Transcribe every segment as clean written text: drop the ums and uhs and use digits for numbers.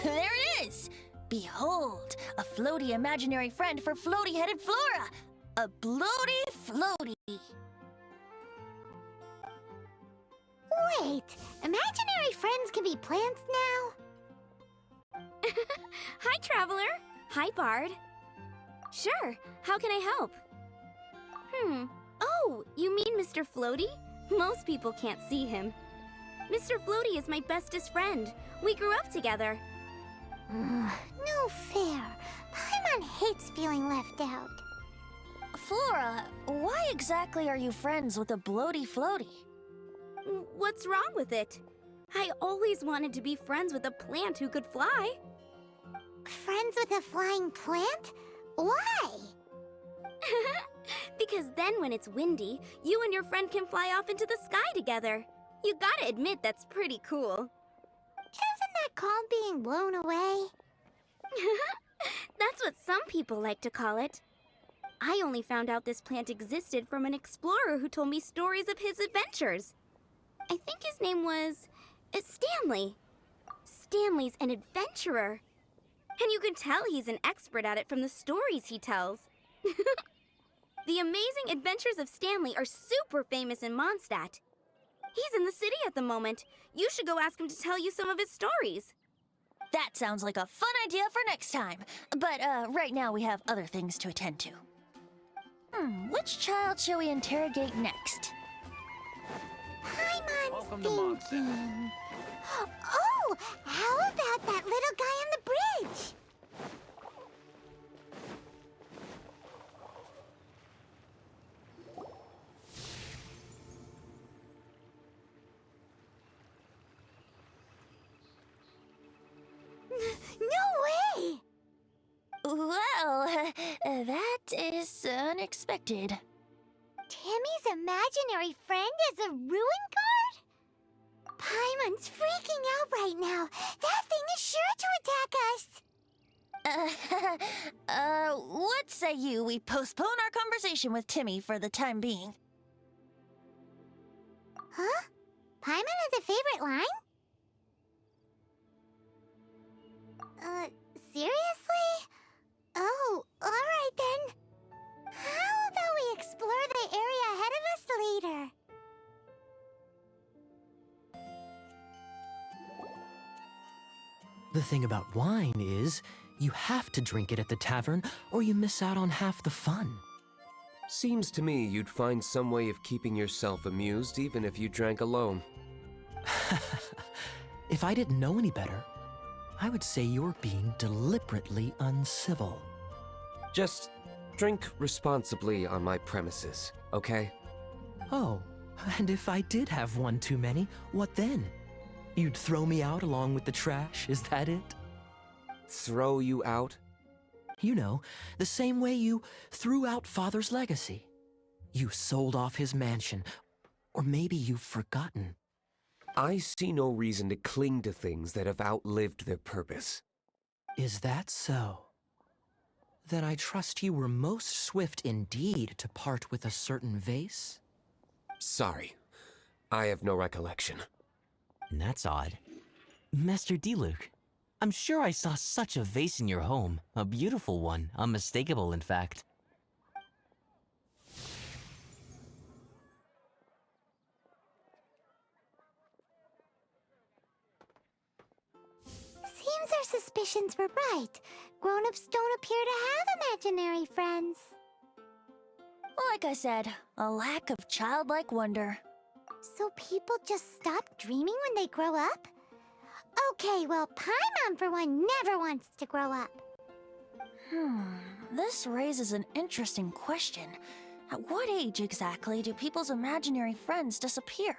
There it is! Behold, a floaty imaginary friend for floaty-headed Flora! A bloaty floaty! Wait, imaginary friends can be plants now? Hi, Traveler. Hi, Bard. Sure, how can I help? Oh, you mean Mr. Floaty? Most people can't see him. Mr. Floaty is my bestest friend. We grew up together. No fair. Paimon hates feeling left out. Flora, why exactly are you friends with a bloaty floaty? What's wrong with it? I always wanted to be friends with a plant who could fly. Friends with a flying plant? Why? Because then when it's windy, you and your friend can fly off into the sky together. You gotta admit that's pretty cool. Isn't that called being blown away? That's what some people like to call it. I only found out this plant existed from an explorer who told me stories of his adventures. I think his name was Stanley. Stanley's an adventurer. And you can tell he's an expert at it from the stories he tells. The amazing adventures of Stanley are super famous in Mondstadt. He's in the city at the moment. You should go ask him to tell you some of his stories. That sounds like a fun idea for next time. But right now we have other things to attend to. Which child shall we interrogate next? Paimon's thinking. Oh, how about that little guy on the bridge? No way! Well, that is unexpected. Timmy's imaginary friend is a ruin guard? Paimon's freaking out right now. That thing is sure to attack us. What say you we postpone our conversation with Timmy for the time being? Huh? Paimon has a favorite line? Seriously? Oh, alright then. How about we explore the area ahead of us later? The thing about wine is, you have to drink it at the tavern, or you miss out on half the fun. Seems to me you'd find some way of keeping yourself amused even if you drank alone. If I didn't know any better, I would say you're being deliberately uncivil. Just drink responsibly on my premises, okay? Oh, and if I did have one too many, what then? You'd throw me out along with the trash, is that it? Throw you out? You know, the same way you threw out Father's legacy. You sold off his mansion, or maybe you've forgotten. I see no reason to cling to things that have outlived their purpose. Is that so? Then I trust you were most swift indeed to part with a certain vase? Sorry, I have no recollection. That's odd. Master Diluc, I'm sure I saw such a vase in your home. A beautiful one, unmistakable in fact. Seems our suspicions were right. Grown-ups don't appear to have imaginary friends. Like I said, a lack of childlike wonder. So people just stop dreaming when they grow up? Okay, well, Paimon for one never wants to grow up. This raises an interesting question. At what age exactly do people's imaginary friends disappear?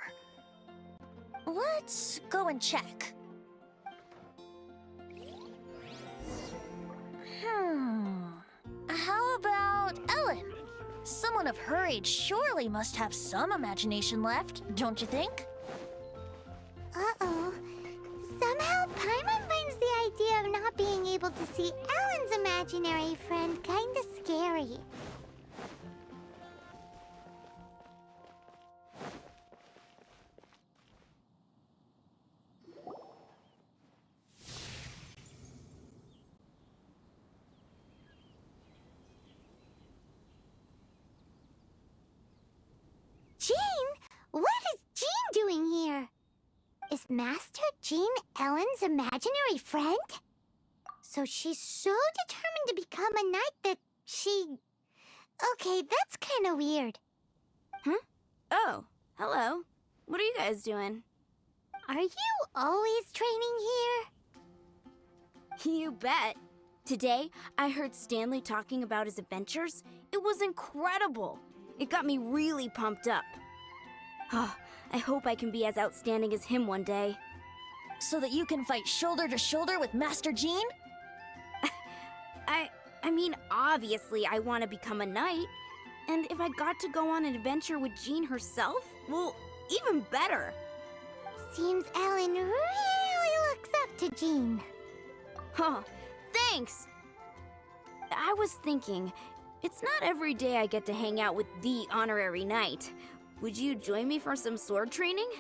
Let's go and check. How about Ellen? Someone of her age surely must have some imagination left, don't you think? Uh-oh. Somehow, Paimon finds the idea of not being able to see Ellen's imaginary friend kinda scary. Master Jean Ellen's imaginary friend? So she's so determined to become a knight that she... Okay, that's kinda weird. Huh? Oh, hello. What are you guys doing? Are you always training here? You bet. Today, I heard Stanley talking about his adventures. It was incredible. It got me really pumped up. Oh, I hope I can be as outstanding as him one day. So that you can fight shoulder to shoulder with Master Jean? I mean, obviously I want to become a knight. And if I got to go on an adventure with Jean herself, well, even better. Seems Ellen really looks up to Jean. Huh, thanks! I was thinking, it's not every day I get to hang out with the honorary knight. Would you join me for some sword training?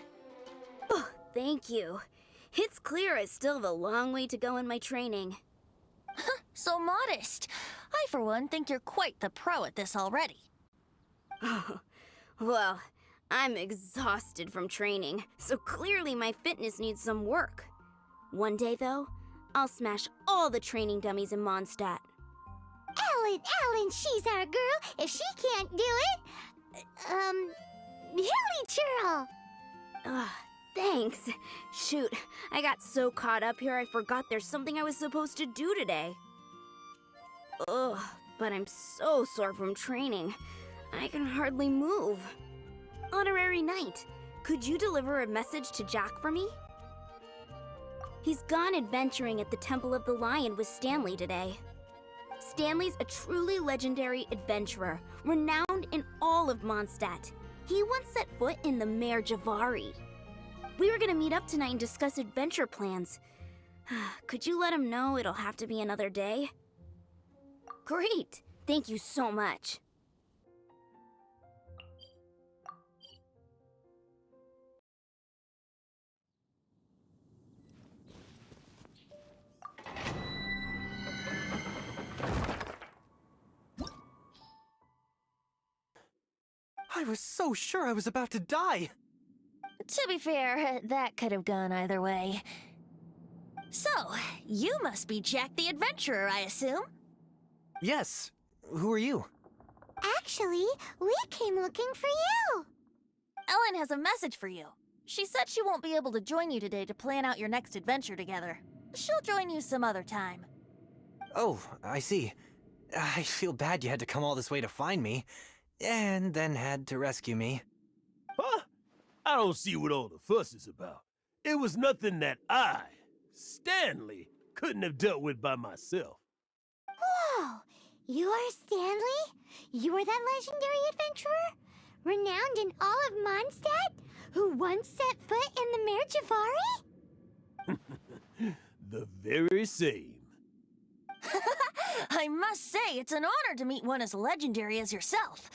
Oh, thank you. It's clear I still have a long way to go in my training. So modest. I, for one, think you're quite the pro at this already. Oh, well, I'm exhausted from training, so clearly my fitness needs some work. One day, though, I'll smash all the training dummies in Mondstadt. Ellen, she's our girl. If she can't do it, Hilly Churl. Thanks. Shoot, I got so caught up here I forgot there's something I was supposed to do today. Ugh, but I'm so sore from training. I can hardly move. Honorary Knight, could you deliver a message to Jack for me? He's gone adventuring at the Temple of the Lion with Stanley today. Stanley's a truly legendary adventurer, renowned in all of Mondstadt. He once set foot in the Mare Javari. We were gonna meet up tonight and discuss adventure plans. Could you let him know it'll have to be another day? Great! Thank you so much. I was so sure I was about to die! To be fair, that could have gone either way. So, you must be Jack the Adventurer, I assume? Yes. Who are you? Actually, we came looking for you. Ellen has a message for you. She said she won't be able to join you today to plan out your next adventure together. She'll join you some other time. Oh, I see. I feel bad you had to come all this way to find me, and then had to rescue me. Huh? I don't see what all the fuss is about. It was nothing that I, Stanley, couldn't have dealt with by myself. Whoa! You are Stanley? You are that legendary adventurer? Renowned in all of Mondstadt? Who once set foot in the Mare Javari? The very same. I must say, it's an honor to meet one as legendary as yourself.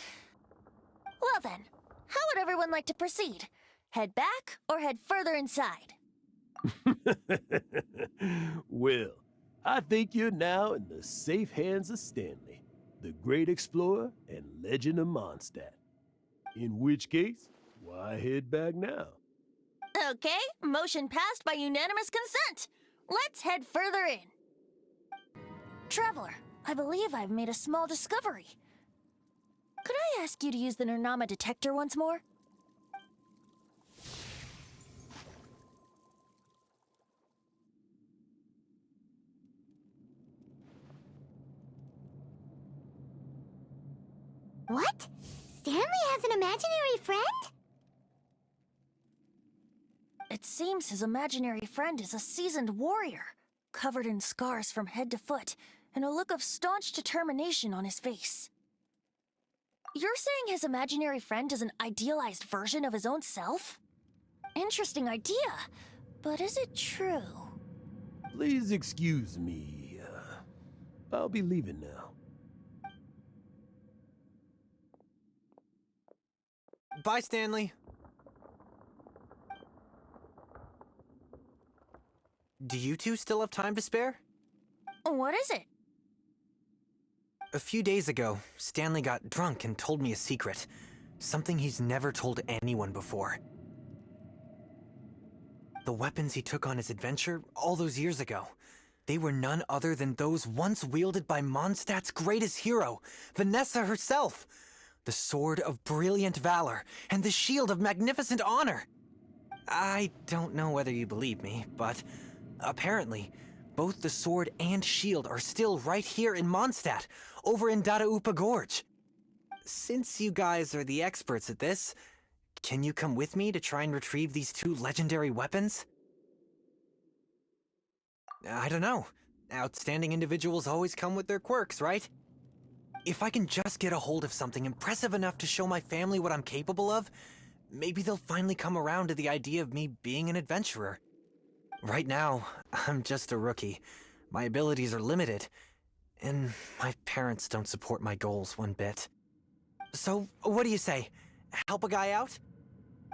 Well then, how would everyone like to proceed? Head back or head further inside? Well, I think you're now in the safe hands of Stanley, the great explorer and legend of Mondstadt. In which case, why head back now? Okay, motion passed by unanimous consent. Let's head further in. Traveler, I believe I've made a small discovery. Could I ask you to use the Nernama detector once more? What? Stanley has an imaginary friend? It seems his imaginary friend is a seasoned warrior, covered in scars from head to foot, and a look of staunch determination on his face. You're saying his imaginary friend is an idealized version of his own self? Interesting idea, but is it true? Please excuse me. I'll be leaving now. Bye, Stanley. Do you two still have time to spare? What is it? A few days ago, Stanley got drunk and told me a secret. Something he's never told anyone before. The weapons he took on his adventure all those years ago. They were none other than those once wielded by Mondstadt's greatest hero, Vanessa herself. The Sword of Brilliant Valor and the Shield of Magnificent Honor. I don't know whether you believe me, but apparently, both the sword and shield are still right here in Mondstadt, over in Dadaupa Gorge. Since you guys are the experts at this, can you come with me to try and retrieve these two legendary weapons? I don't know. Outstanding individuals always come with their quirks, right? If I can just get a hold of something impressive enough to show my family what I'm capable of, maybe they'll finally come around to the idea of me being an adventurer. Right now, I'm just a rookie. My abilities are limited, and my parents don't support my goals one bit. So, what do you say? Help a guy out?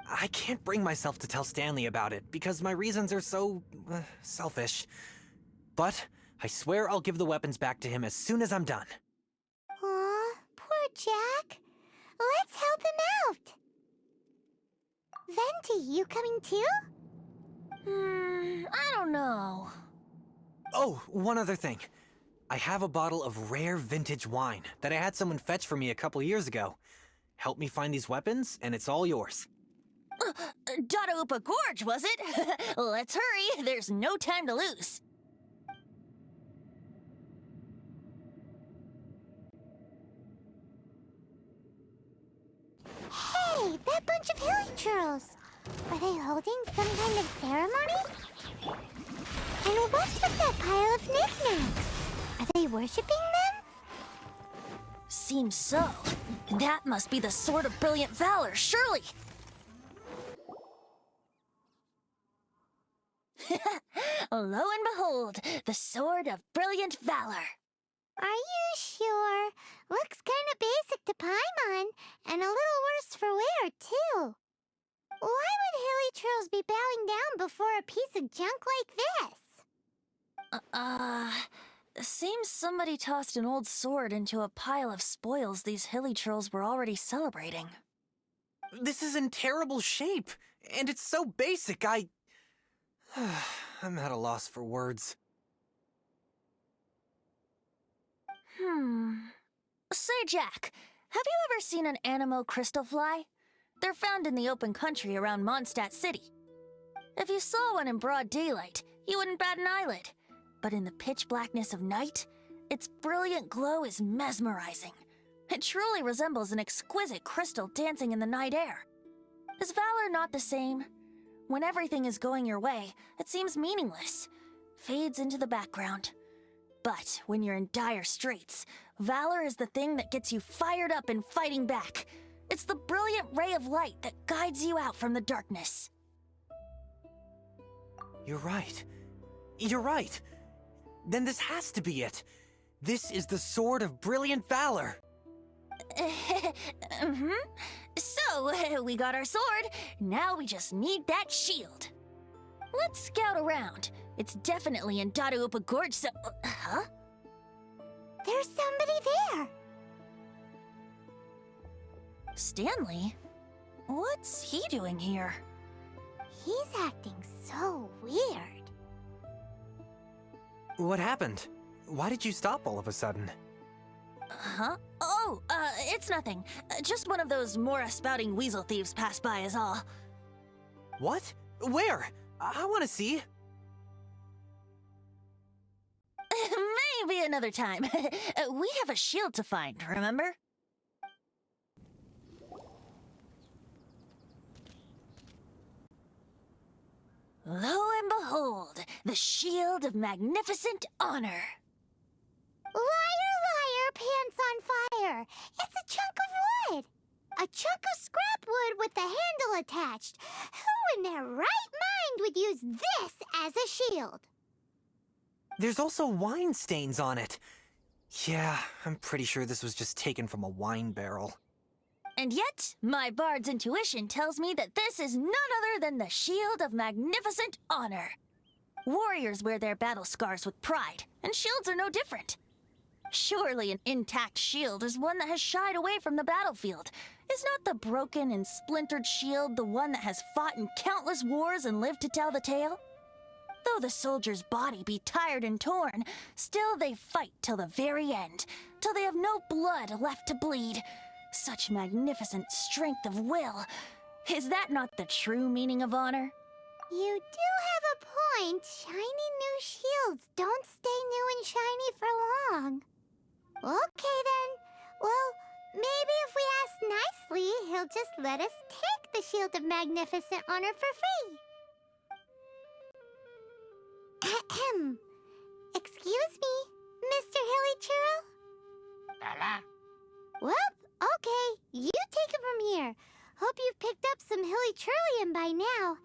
I can't bring myself to tell Stanley about it, because my reasons are so, selfish. But I swear I'll give the weapons back to him as soon as I'm done. Aw, poor Jack. Let's help him out. Venti, you coming too? I don't know. Oh, one other thing. I have a bottle of rare vintage wine that I had someone fetch for me a couple years ago. Help me find these weapons, and it's all yours. Dadaupa Gorge, was it? Let's hurry. There's no time to lose. Hey, that bunch of hilly churls. Are they holding some kind of ceremony? And what's with that pile of knickknacks? Are they worshipping them? Seems so. That must be the Sword of Brilliant Valor, surely. Lo and behold, the Sword of Brilliant Valor. Are you sure? Looks kinda basic to Paimon, and a little worse for wear, too. Why would hilly churls be bowing down before a piece of junk like this? Seems somebody tossed an old sword into a pile of spoils these hilly churls were already celebrating. This is in terrible shape, and it's so basic, I'm at a loss for words. Say, Jack, have you ever seen an Anemo crystal fly? They're found in the open country around Mondstadt City. If you saw one in broad daylight, you wouldn't bat an eyelid. But in the pitch blackness of night, its brilliant glow is mesmerizing. It truly resembles an exquisite crystal dancing in the night air. Is valor not the same? When everything is going your way, it seems meaningless, fades into the background. But when you're in dire straits, valor is the thing that gets you fired up and fighting back. It's the brilliant ray of light that guides you out from the darkness. You're right. You're right. Then this has to be it. This is the Sword of Brilliant Valor. So, we got our sword. Now we just need that shield. Let's scout around. It's definitely in Dadaupa Gorge, so... Huh? There's somebody there. Stanley? What's he doing here? He's acting so weird. What happened? Why did you stop all of a sudden? Huh? Oh, it's nothing. Just one of those Mora-spouting weasel thieves passed by is all. What? Where? I want to see. Maybe another time. We have a shield to find, remember? Lo and behold, the Shield of Magnificent Honor. Liar, liar, pants on fire. It's a chunk of wood. A chunk of scrap wood with the handle attached. Who in their right mind would use this as a shield? There's also wine stains on it. Yeah, I'm pretty sure this was just taken from a wine barrel. And yet, my bard's intuition tells me that this is none other than the Shield of Magnificent Honor. Warriors wear their battle scars with pride, and shields are no different. Surely an intact shield is one that has shied away from the battlefield. Is not the broken and splintered shield the one that has fought in countless wars and lived to tell the tale? Though the soldier's body be tired and torn, still they fight till the very end, till they have no blood left to bleed. Such magnificent strength of will. Is that not the true meaning of honor? You do have a point. Shiny new shields don't stay new and shiny for long. Okay then. Well, maybe if we ask nicely, he'll just let us take the Shield of Magnificent Honor for free. Ahem. Excuse me, Mr. Hilly Churro? Well, okay. You take it from here. Hope you've picked up some Hilly Churlium by now.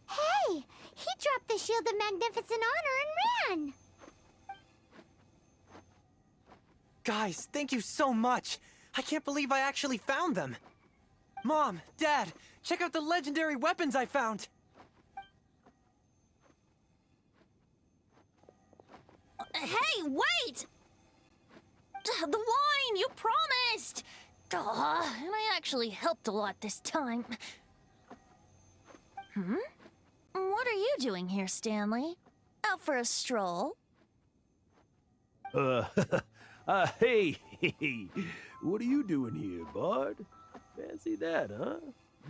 Hey! He dropped the Shield of Magnificent Honor and ran! Guys, thank you so much! I can't believe I actually found them! Mom, Dad, check out the legendary weapons I found! Hey, wait! The wine, you promised! And I actually helped a lot this time. What are you doing here, Stanley? Out for a stroll? Hey, what are you doing here, Bard? Fancy that, huh?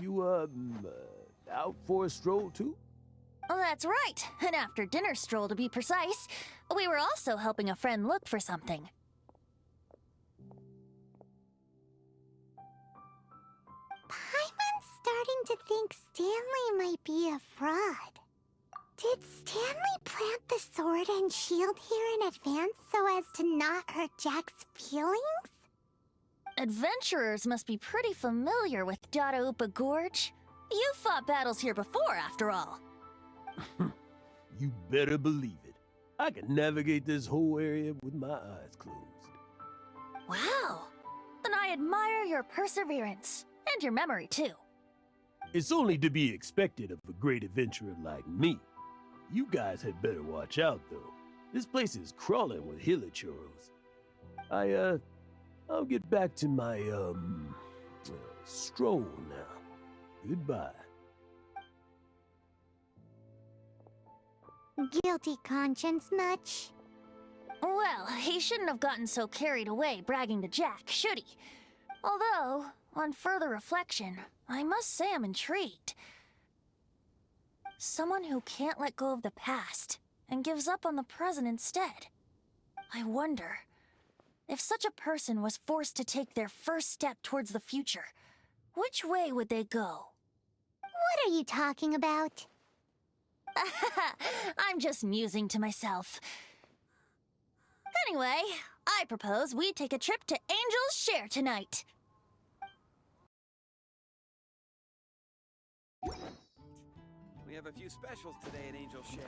You, out for a stroll, too? Oh, that's right. An after-dinner stroll, to be precise. We were also helping a friend look for something. Paimon's starting to think Stanley might be a fraud. Did Stanley plant the sword and shield here in advance so as to not hurt Jack's feelings? Adventurers must be pretty familiar with Dadaupa Gorge. You fought battles here before, after all. You better believe it. I can navigate this whole area with my eyes closed. Wow. Then I admire your perseverance. And your memory, too. It's only to be expected of a great adventurer like me. You guys had better watch out, though. This place is crawling with hilichoros. I'll get back to my, stroll now. Goodbye. Guilty conscience much? Well, he shouldn't have gotten so carried away bragging to Jack, should he? Although, on further reflection, I must say I'm intrigued. Someone who can't let go of the past and gives up on the present instead. I wonder, if such a person was forced to take their first step towards the future, which way would they go? What are you talking about? I'm just musing to myself. Anyway, I propose we take a trip to Angel's Share tonight. We have a few specials today at Angel Share.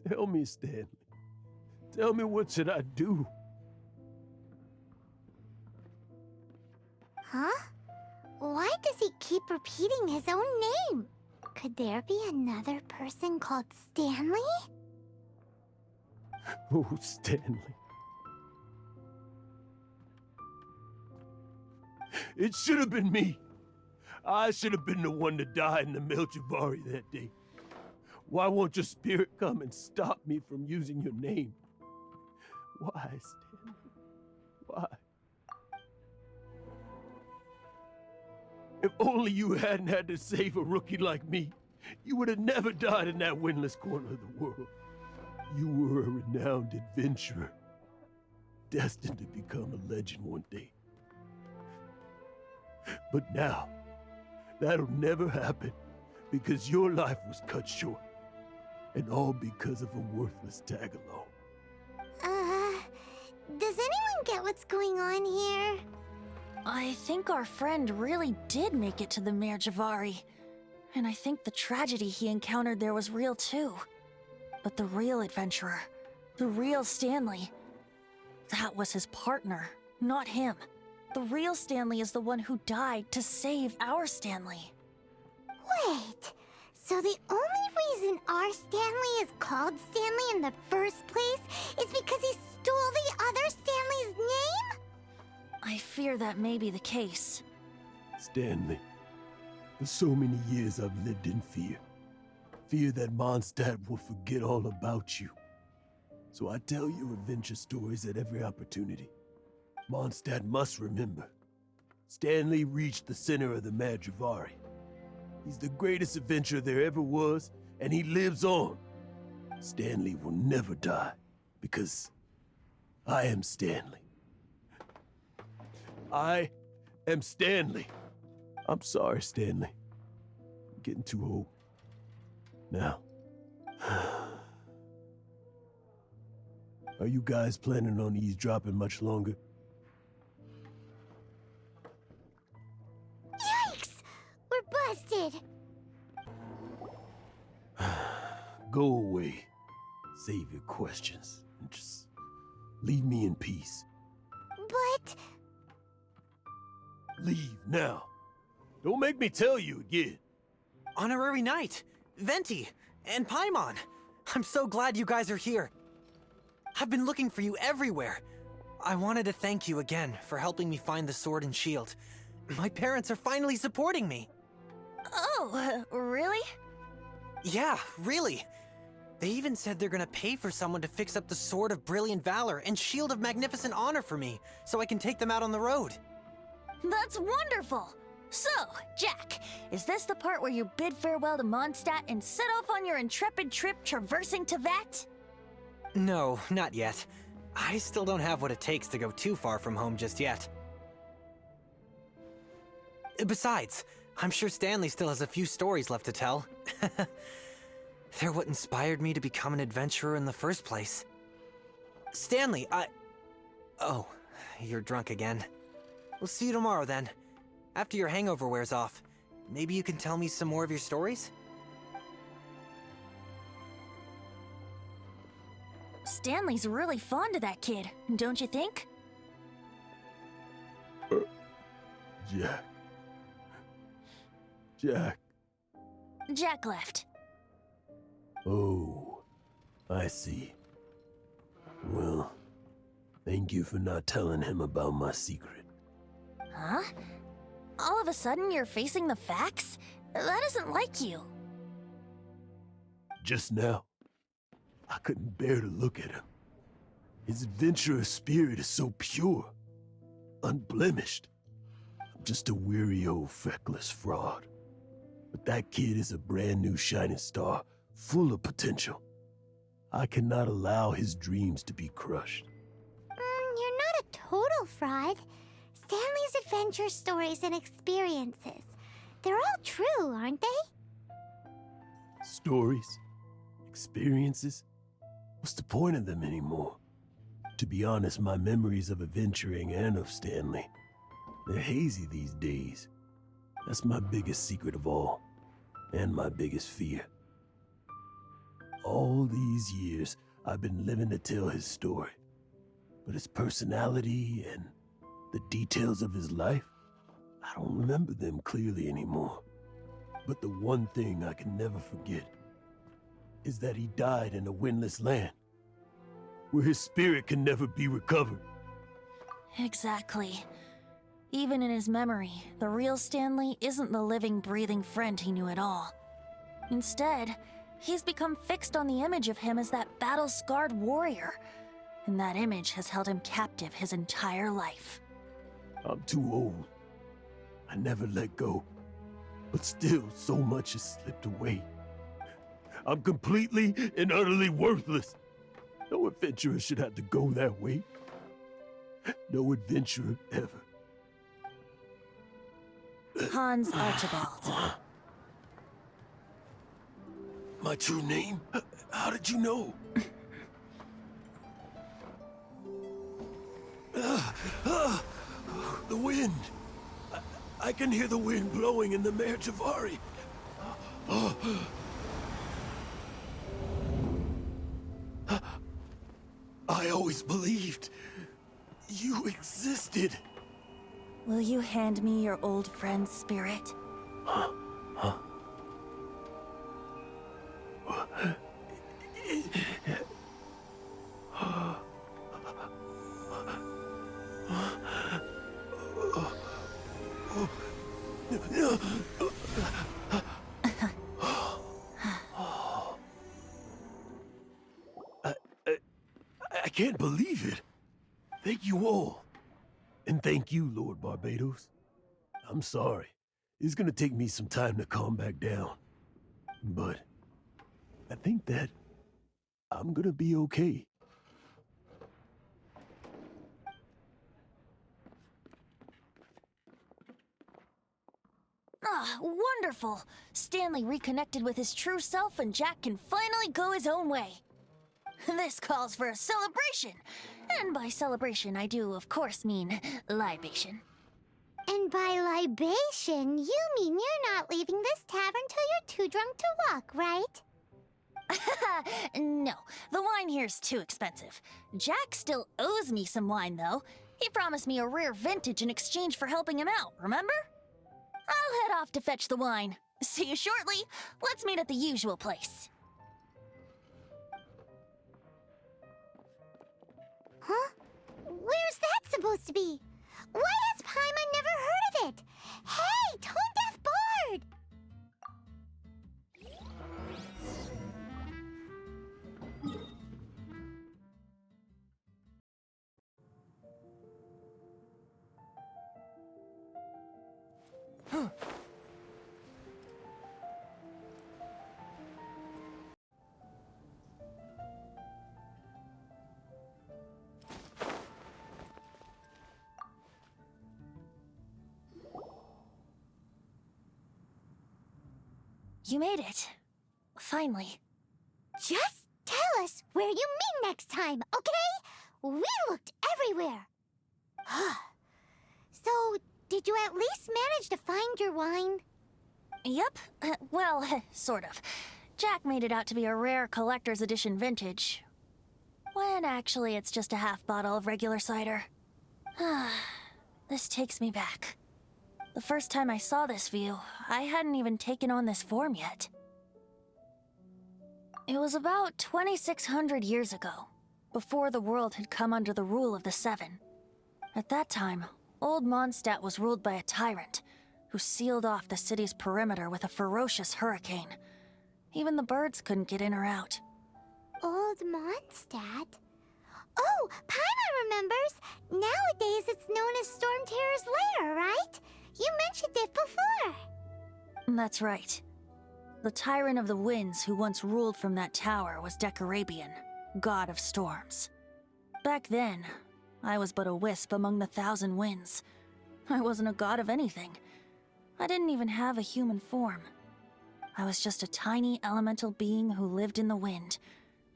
Tell me, Stanley. Tell me, what should I do? Huh? Why does he keep repeating his own name? Could there be another person called Stanley? Oh, Stanley. It should have been me. I should have been the one to die in the Melchivari that day. Why won't your spirit come and stop me from using your name? Why, Stanley? Why? If only you hadn't had to save a rookie like me, you would have never died in that windless corner of the world. You were a renowned adventurer, destined to become a legend one day. But now, that'll never happen, because your life was cut short, and all because of a worthless tag-along. Does anyone get what's going on here? I think our friend really did make it to the Merjavari. And I think the tragedy he encountered there was real too. But the real adventurer, The real Stanley. That was his partner, not him. The real Stanley is the one who died to save our Stanley. Wait, so the only reason our Stanley is called Stanley in the first place is because he stole the other Stanley's name? I fear that may be the case. Stanley, for so many years I've lived in fear. Fear that Mondstadt will forget all about you. So I tell your adventure stories at every opportunity. Mondstadt must remember. Stanley reached the center of the Madrivari. He's the greatest adventurer there ever was, and he lives on. Stanley will never die, because I am Stanley. I am Stanley. I'm sorry, Stanley. I'm getting too old. Now, are you guys planning on eavesdropping much longer? Yikes! We're busted! Go away. Save your questions. And just leave me in peace. But... Leave now. Don't make me tell you again. Honorary Knight, Venti, and Paimon. I'm so glad you guys are here. I've been looking for you everywhere. I wanted to thank you again for helping me find the sword and shield. My parents are finally supporting me. Oh, really? Yeah, really. They even said they're gonna pay for someone to fix up the Sword of Brilliant Valor and Shield of Magnificent Honor for me, so I can take them out on the road. That's wonderful! So, Jack, is this the part where you bid farewell to Mondstadt and set off on your intrepid trip traversing Tevat? No, not yet. I still don't have what it takes to go too far from home just yet. Besides, I'm sure Stanley still has a few stories left to tell. They're what inspired me to become an adventurer in the first place. Stanley, Oh, you're drunk again. We'll see you tomorrow then. After your hangover wears off. Maybe you can tell me some more of your stories? Stanley's really fond of that kid, don't you think? Jack. Jack. Jack left. Oh, I see. Well, thank you for not telling him about my secret. Huh? All of a sudden you're facing the facts? That isn't like you. Just now, I couldn't bear to look at him. His adventurous spirit is so pure, unblemished. I'm just a weary old feckless fraud. But that kid is a brand new shining star, full of potential. I cannot allow his dreams to be crushed. You're not a total fraud. Stanley's adventure stories and experiences. They're all true, aren't they? Stories? Experiences? What's the point of them anymore? To be honest, my memories of adventuring and of Stanley, they're hazy these days. That's my biggest secret of all, and my biggest fear. All these years, I've been living to tell his story. But his personality and the details of his life, I don't remember them clearly anymore. But the one thing I can never forget is that he died in a windless land, where his spirit can never be recovered. Exactly. Even in his memory, the real Stanley isn't the living, breathing friend he knew at all. Instead, he's become fixed on the image of him as that battle-scarred warrior, and that image has held him captive his entire life. I'm too old. I never let go. But still, so much has slipped away. I'm completely and utterly worthless. No adventurer should have to go that way. No adventurer ever. Hans Archibald. My true name? How did you know? The wind. I can hear the wind blowing in the Mare Javari. I always believed you existed. Will you hand me your old friend's spirit? Huh? I can't believe it. Thank you all. And thank you, Lord Barbatos. I'm sorry. It's gonna take me some time to calm back down. But I think that I'm gonna be okay. Ah, wonderful! Stanley reconnected with his true self and Jack can finally go his own way. This calls for a celebration. And by celebration, I do, of course, mean libation. And by libation, you mean you're not leaving this tavern till you're too drunk to walk, right? No, the wine here's too expensive. Jack still owes me some wine, though. He promised me a rare vintage in exchange for helping him out, remember? I'll head off to fetch the wine. See you shortly. Let's meet at the usual place. Huh? Where's that supposed to be? Why has Paimon never heard of it? Hey, Tone Deaf Bard! You made it. Finally. Just tell us where you meet next time, okay? We looked everywhere. So, did you at least manage to find your wine? Yep. Well, sort of. Jack made it out to be a rare collector's edition vintage. When actually it's just a half bottle of regular cider. This takes me back. The first time I saw this view, I hadn't even taken on this form yet. It was about 2,600 years ago, before the world had come under the rule of the Seven. At that time, Old Mondstadt was ruled by a tyrant, who sealed off the city's perimeter with a ferocious hurricane. Even the birds couldn't get in or out. Old Mondstadt? Oh, Paimon remembers! Nowadays it's known as Storm Terror's lair, right? You mentioned it before. That's right. The Tyrant of the Winds who once ruled from that tower was Decarabian, god of storms. Back then, I was but a wisp among the 1,000 winds. I wasn't a god of anything. I didn't even have a human form. I was just a tiny elemental being who lived in the wind,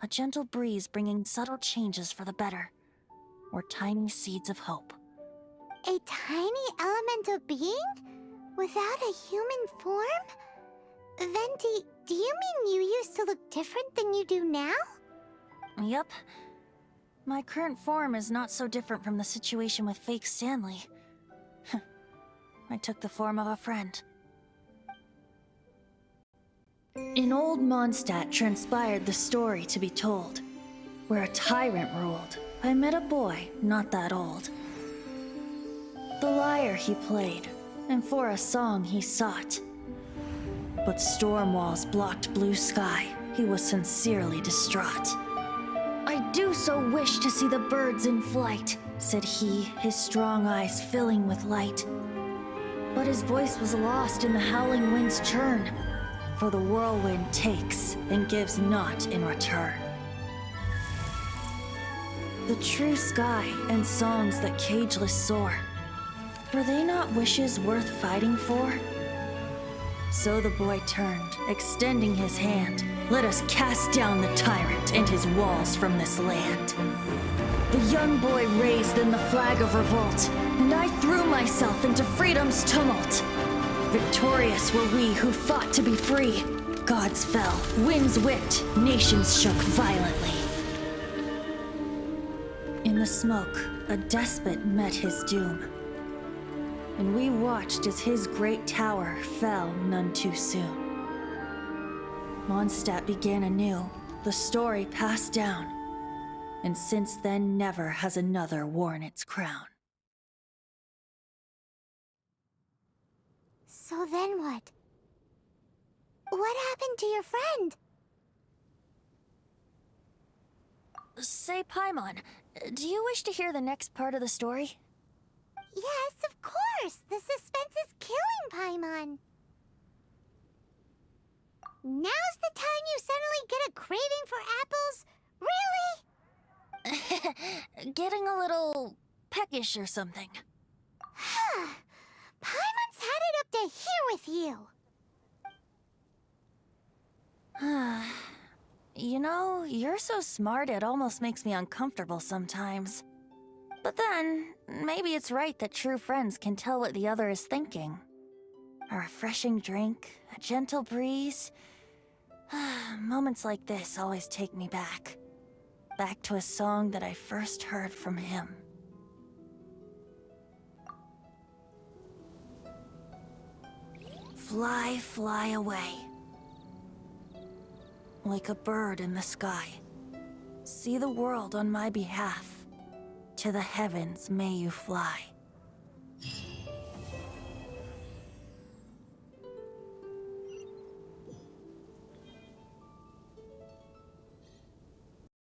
a gentle breeze bringing subtle changes for the better, or tiny seeds of hope. A tiny elemental being? Without a human form? Venti, do you mean you used to look different than you do now? Yep. My current form is not so different from the situation with fake Stanley. I took the form of a friend. In Old Mondstadt transpired the story to be told. Where a tyrant ruled, I met a boy not that old. The lyre he played, and for a song he sought. But storm walls blocked blue sky, he was sincerely distraught. I do so wish to see the birds in flight, said he, his strong eyes filling with light. But his voice was lost in the howling wind's churn, for the whirlwind takes and gives not in return. The true sky and songs that cageless soar, were they not wishes worth fighting for? So the boy turned, extending his hand. Let us cast down the tyrant and his walls from this land. The young boy raised then the flag of revolt, and I threw myself into freedom's tumult. Victorious were we who fought to be free. Gods fell, winds whipped, nations shook violently. the smoke, a despot met his doom. And we watched as his great tower fell none too soon. Mondstadt began anew, the story passed down, and since then never has another worn its crown. So then what? What happened to your friend? Say, Paimon, do you wish to hear the next part of the story? Yes, of course! The suspense is killing, Paimon! Now's the time you suddenly get a craving for apples? Really? Getting a little peckish or something. Paimon's had it up to here with you! You know, you're so smart it almost makes me uncomfortable sometimes. But then, maybe it's right that true friends can tell what the other is thinking. A refreshing drink, a gentle breeze. Moments like this always take me back. Back to a song that I first heard from him. Fly, fly away. Like a bird in the sky. See the world on my behalf. To the heavens may you fly.